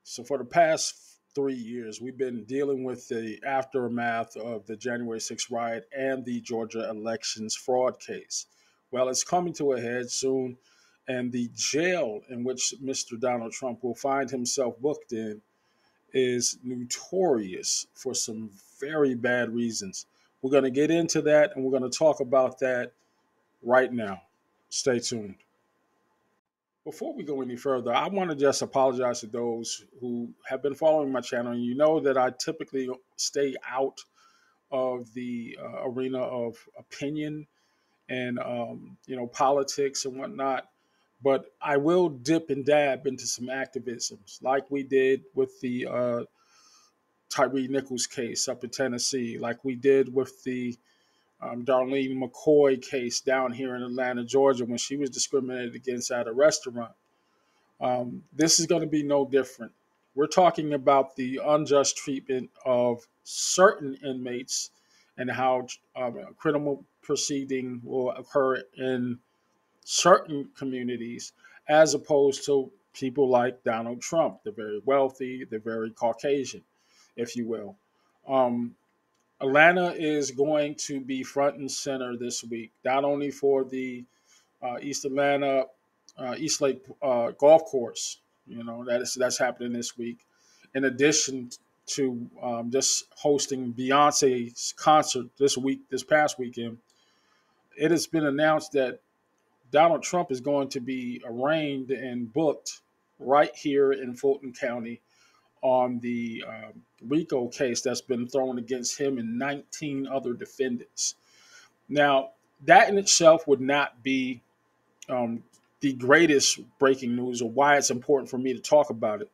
So for the past 3 years, we've been dealing with the aftermath of the January 6th riot and the Georgia elections fraud case. Well, it's coming to a head soon, and the jail in which Mr. Donald Trump will find himself booked in is notorious for some very bad reasons. We're going to get into that, and we're going to talk about that right now. Stay tuned. Before we go any further, I want to just apologize to those who have been following my channel. And you know that I typically stay out of the arena of opinion and politics and whatnot. But I will dip and dab into some activisms, like we did with the Tyree Nichols case up in Tennessee, like we did with the Darlene McCoy case down here in Atlanta, Georgia, when she was discriminated against at a restaurant. This is going to be no different. We're talking about the unjust treatment of certain inmates and how criminal proceeding will occur in certain communities as opposed to people like Donald Trump, the very wealthy, the very Caucasian, if you will. Um, Atlanta is going to be front and center this week, not only for the East Atlanta East Lake Golf Course. That's happening this week. In addition to just hosting Beyonce's concert this past weekend, it has been announced that Donald Trump is going to be arraigned and booked right here in Fulton County on the RICO case that's been thrown against him and 19 other defendants. Now, that in itself would not be um, the greatest breaking news or why it's important for me to talk about it.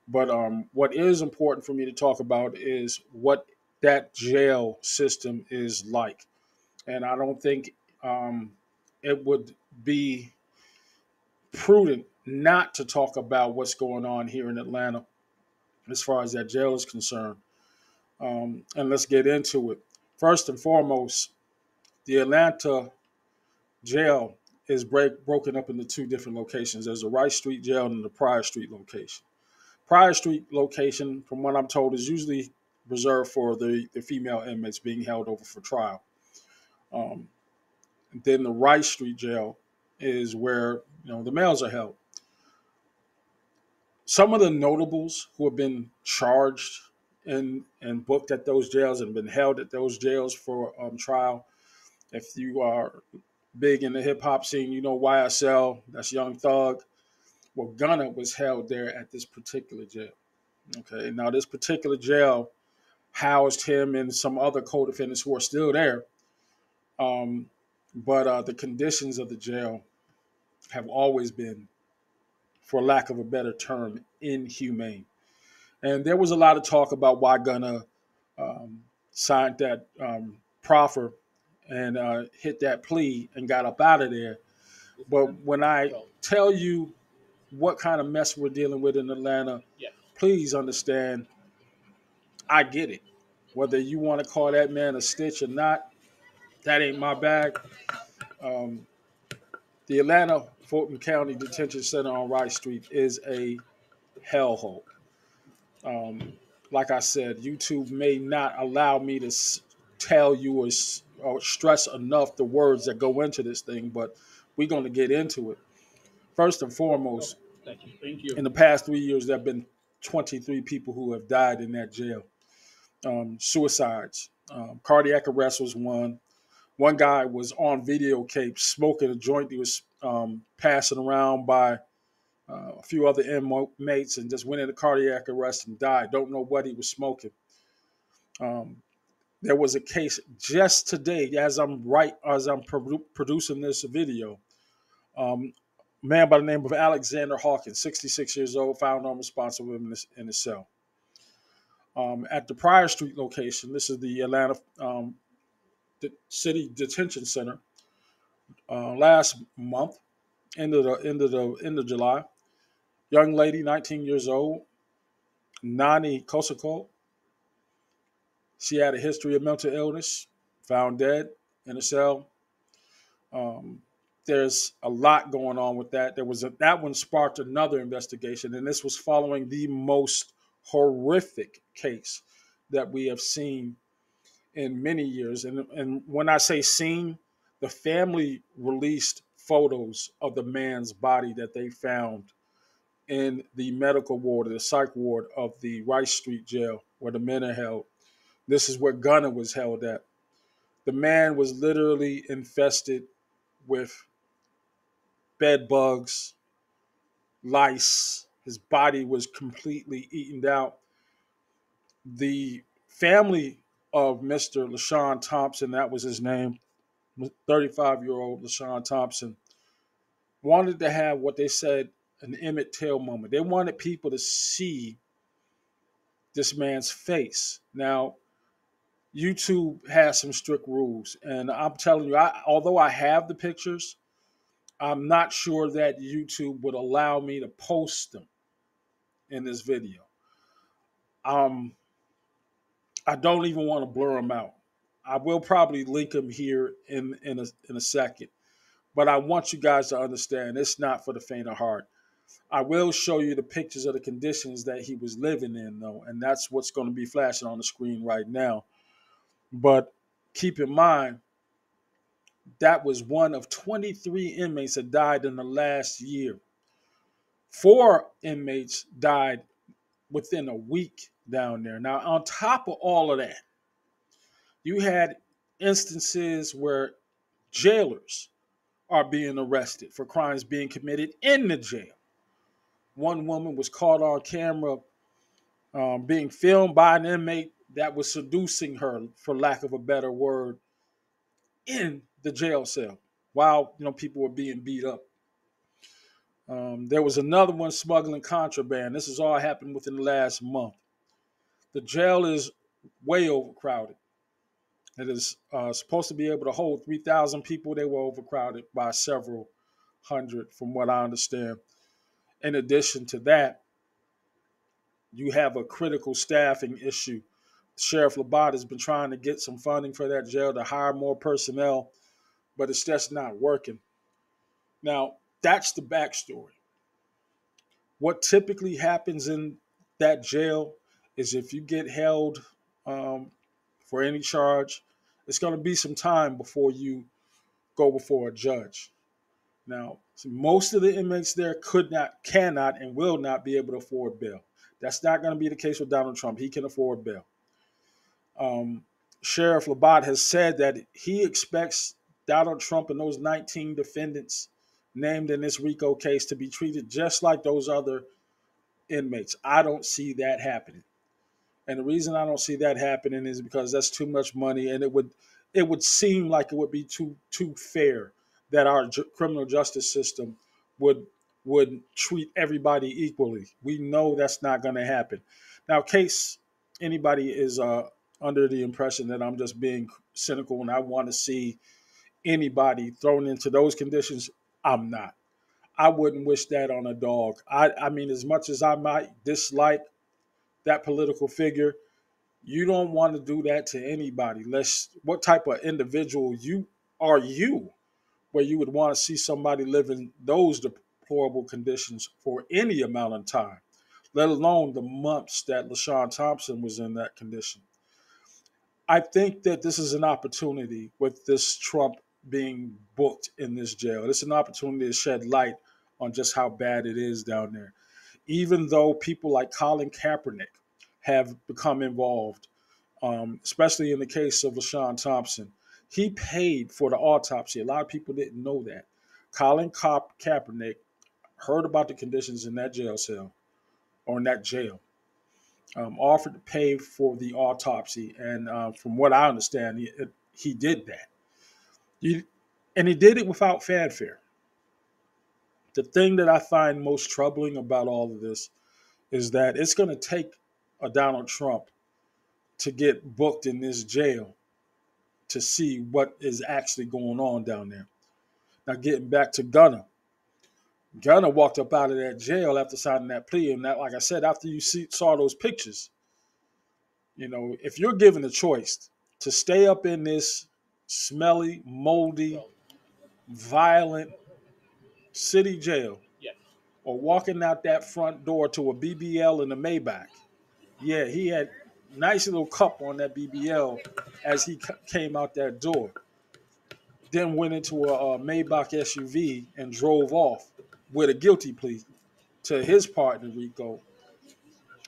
But what is important for me to talk about is what that jail system is like. And I don't think it would be prudent not to talk about what's going on here in Atlanta as far as that jail is concerned. And let's get into it. First and foremost, the Atlanta jail is broken up into two different locations. There's a Rice Street jail and the Pryor Street location. Pryor Street location, from what I'm told, is usually reserved for the female inmates being held over for trial. Um, then the Rice Street jail is where the males are held. Some of the notables who have been charged and booked at those jails and been held at those jails for trial. If you are big in the hip hop scene, you know YSL, that's Young Thug. Well, Gunna was held there at this particular jail. Okay, now this particular jail housed him and some other co-defendants who are still there. Um, but the conditions of the jail have always been, for lack of a better term, inhumane. And there was a lot of talk about why Gunna signed that proffer and hit that plea and got up out of there. But when I tell you what kind of mess we're dealing with in Atlanta, please understand, I get it. Whether you want to call that man a stitch or not, that ain't my bag. Um, the Atlanta Fulton County Detention Center on Rice Street is a hellhole. Um, like I said, YouTube may not allow me to tell you or stress enough the words that go into this thing, but we're going to get into it. First and foremost, in the past 3 years, there have been 23 people who have died in that jail. Suicides. Cardiac arrest was one. One guy was on videotape smoking a joint he was passing around by a few other inmates and just went into cardiac arrest and died. Don't know what he was smoking. Um, there was a case just today, as I'm producing this video. A man by the name of Alexander Hawkins, 66 years old, found unresponsible in his cell. At the Pryor Street location, this is the Atlanta City Detention Center. Last month, end of July, young lady, 19 years old, Nani Kosako. She had a history of mental illness, found dead in a cell. Um, There's a lot going on with that. That one sparked another investigation, and this was following the most horrific case that we have seen in many years. And when I say seen, the family released photos of the man's body that they found in the medical ward, the psych ward of the Rice Street jail where the men are held. This is where Gunna was held at. The man was literally infested with bed bugs, lice. His body was completely eaten out. The family of Mr. LaShawn Thompson, that was his name, 35-year-old LaShawn Thompson, wanted to have what they said an Emmett Till moment. They wanted people to see this man's face. Now, YouTube has some strict rules, and I'm telling you, although I have the pictures, I'm not sure that YouTube would allow me to post them in this video. Um, I don't even want to blur them out. I will probably link them here in a second, but I want you guys to understand it's not for the faint of heart. I will show you the pictures of the conditions that he was living in, though, and that's what's going to be flashing on the screen right now. But keep in mind, that was one of 23 inmates that died in the last year. 4 inmates died within a week down there. Now, on top of all of that, you had instances where jailers are being arrested for crimes being committed in the jail. One woman was caught on camera being filmed by an inmate that was seducing her, for lack of a better word, in the jail cell while people were being beat up. There was another one smuggling contraband. This has all happened within the last month. The jail is way overcrowded. It is supposed to be able to hold 3,000 people. They were overcrowded by several hundred, from what I understand. In addition to that, you have a critical staffing issue. Sheriff Labat has been trying to get some funding for that jail to hire more personnel, but it's just not working. Now, that's the backstory. What typically happens in that jail is if you get held for any charge, it's going to be some time before you go before a judge. Now, most of the inmates there cannot, and will not be able to afford bail. That's not going to be the case with Donald Trump. He can afford bail. Sheriff Labat has said that he expects Donald Trump and those 19 defendants named in this RICO case to be treated just like those other inmates. I don't see that happening. And the reason I don't see that happening is because that's too much money, and it would seem like it would be too fair that our criminal justice system would treat everybody equally. We know that's not going to happen. Now, in case anybody is under the impression that I'm just being cynical and I want to see anybody thrown into those conditions, I'm not. I wouldn't wish that on a dog. I mean, as much as I might dislike that political figure, you don't want to do that to anybody. What type of individual are you, where you would want to see somebody live in those deplorable conditions for any amount of time, let alone the months that LaShawn Thompson was in that condition. I think that this is an opportunity with this Trump being booked in this jail. It's an opportunity to shed light on just how bad it is down there. Even though people like Colin Kaepernick have become involved, especially in the case of LaShawn Thompson, he paid for the autopsy. A lot of people didn't know that. Colin Kaepernick heard about the conditions in that jail cell, or in that jail, offered to pay for the autopsy. And from what I understand, he did that. And he did it without fanfare. The thing that I find most troubling about all of this is that it's going to take a Donald Trump to get booked in this jail to see what is actually going on down there. Now, getting back to Gunna. Gunna walked up out of that jail after signing that plea. And that, like I said, after you saw those pictures, if you're given a choice to stay up in this smelly, moldy, violent city jail Yes. or walking out that front door to a BBL in a Maybach. Yeah, he had nice little cup on that BBL as he came out that door. Then went into a Maybach SUV and drove off with a guilty plea to his partner Rico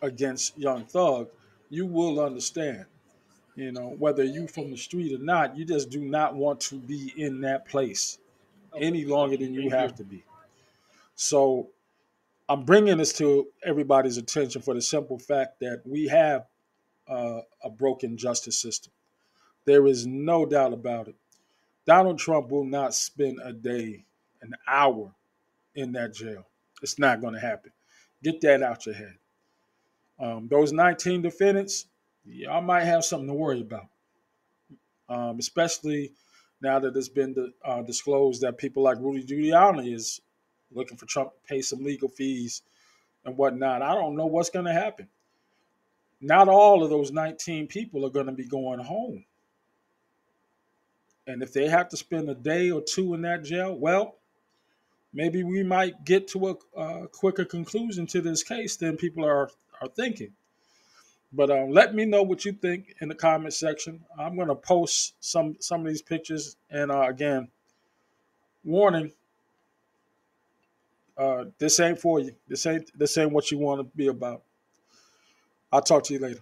against Young Thug. You will understand, whether you from the street or not, you just do not want to be in that place Okay. any longer Okay. than you Thank you. have to be. So I'm bringing this to everybody's attention for the simple fact that we have a broken justice system. There is no doubt about it. Donald Trump will not spend a day, an hour in that jail. It's not going to happen. Get that out your head. Those 19 defendants, y'all might have something to worry about, especially now that it's been disclosed that people like Rudy Giuliani is looking for Trump to pay some legal fees and whatnot. I don't know what's going to happen. Not all of those 19 people are going to be going home. And if they have to spend a day or two in that jail, well, maybe we might get to a quicker conclusion to this case than people are thinking. But let me know what you think in the comment section. I'm going to post some of these pictures. And again, warning: this ain't for you. This ain't what you want to be about. I'll talk to you later.